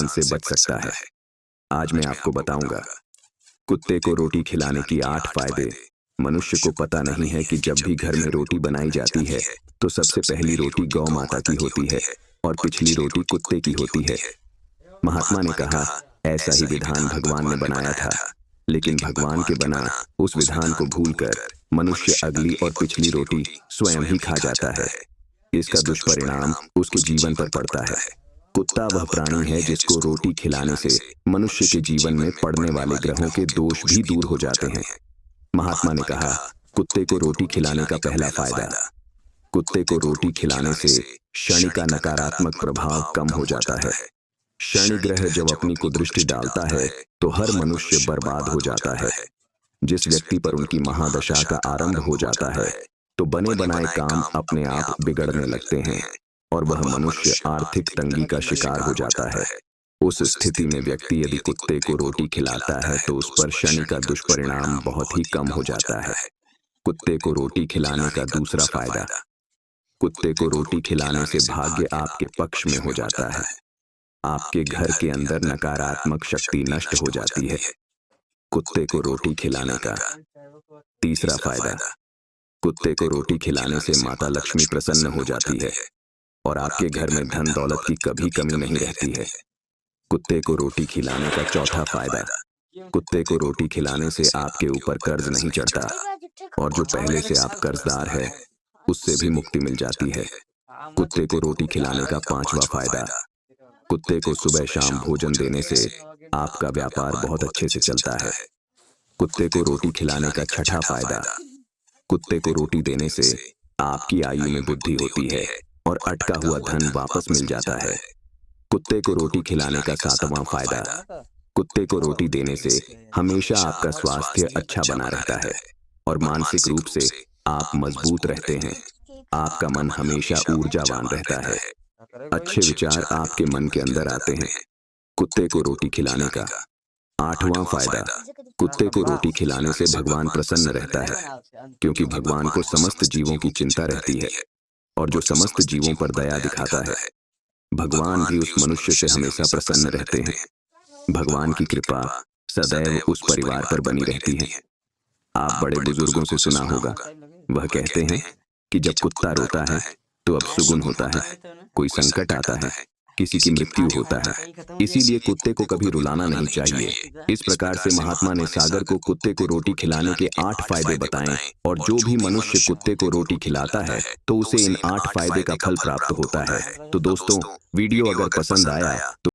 नुकसान से बच सकता है। आज मैं आपको बताऊंगा कुत्ते को रोटी खिलाने की 8 फायदे। मनुष्य को पता नहीं है कि जब भी घर में रोटी बनाई जाती है तो सबसे पहली रोटी गौ माता की होती है और पिछली रोटी कुत्ते की होती है। महात्मा ने कहा, ऐसा ही विधान भगवान ने बनाया था, लेकिन भगवान के बना उस विधान को भूलकर मनुष्य अगली और पिछली रोटी स्वयं ही खा जाता है। इसका दुष्परिणाम उसके जीवन पर पड़ता है। कुत्ता वह प्राणी है जिसको रोटी खिलाने से मनुष्य के जीवन में पड़ने वाले ग्रहों के दोष भी दूर हो जाते हैं। महात्मा ने कहा, कुत्ते को रोटी खिलाने का पहला फायदा। कुत्ते को रोटी खिलाने से शनि का नकारात्मक प्रभाव कम हो जाता है। शनि ग्रह जब अपनी कुदृष्टि डालता है तो हर मनुष्य बर्बाद हो जाता है। जिस व्यक्ति पर उनकी महादशा का आरंभ हो जाता है तो बने बनाए काम अपने आप बिगड़ने लगते हैं और वह मनुष्य आर्थिक तंगी का शिकार हो जाता है। उस स्थिति में व्यक्ति यदि कुत्ते को रोटी खिलाता है तो उस पर शनि का दुष्परिणाम बहुत ही कम हो जाता है। कुत्ते को रोटी खिलाने का दूसरा फायदा। कुत्ते को रोटी खिलाने से भाग्य आपके पक्ष में हो जाता है। आपके घर के अंदर नकारात्मक शक्ति नष्ट हो जाती है। कुत्ते को रोटी खिलाने का तीसरा फायदा। कुत्ते को रोटी खिलाने से माता लक्ष्मी प्रसन्न हो जाती है और आपके घर में धन दौलत की कभी कमी नहीं रहती है। कुत्ते को रोटी खिलाने का चौथा फायदा। कुत्ते को रोटी खिलाने से आपके ऊपर कर्ज नहीं चढ़ता और जो पहले से आप कर्जदार है उससे भी मुक्ति मिल जाती है। कुत्ते को रोटी खिलाने का पांचवा फायदा। कुत्ते को सुबह शाम भोजन देने से आपका व्यापार बहुत अच्छे से चलता है। कुत्ते को रोटी खिलाने का छठा फायदा। कुत्ते को रोटी देने से आपकी आयु में वृद्धि होती है और अटका हुआ धन वापस मिल जाता है। कुत्ते को रोटी खिलाने का सातवां फायदा। कुत्ते को रोटी देने से हमेशा आपका स्वास्थ्य अच्छा बना रहता है और मानसिक रूप से आप मजबूत रहते हैं। आपका मन हमेशा ऊर्जावान रहता है। अच्छे विचार आपके मन के अंदर आते हैं। कुत्ते को रोटी खिलाने का आठवां फायदा। कुत्ते को रोटी खिलाने से भगवान प्रसन्न रहता है, क्योंकि भगवान को समस्त जीवों की चिंता रहती है और जो समस्त जीवों पर दया दिखाता है भगवान भी उस मनुष्य से हमेशा प्रसन्न रहते हैं। भगवान की कृपा सदैव उस परिवार पर बनी रहती है। आप बड़े बुजुर्गों से सुना होगा, वह कहते हैं कि जब कुत्ता रोता है तो अब सुगुन होता है, कोई संकट आता है, किसी की मृत्यु होता है, इसीलिए कुत्ते को कभी रुलाना नहीं चाहिए। इस प्रकार से महात्मा ने सागर को कुत्ते को रोटी खिलाने के 8 फायदे बताएं और जो भी मनुष्य कुत्ते को रोटी खिलाता है तो उसे इन 8 फायदे का फल प्राप्त होता है। तो दोस्तों, वीडियो अगर पसंद आया तो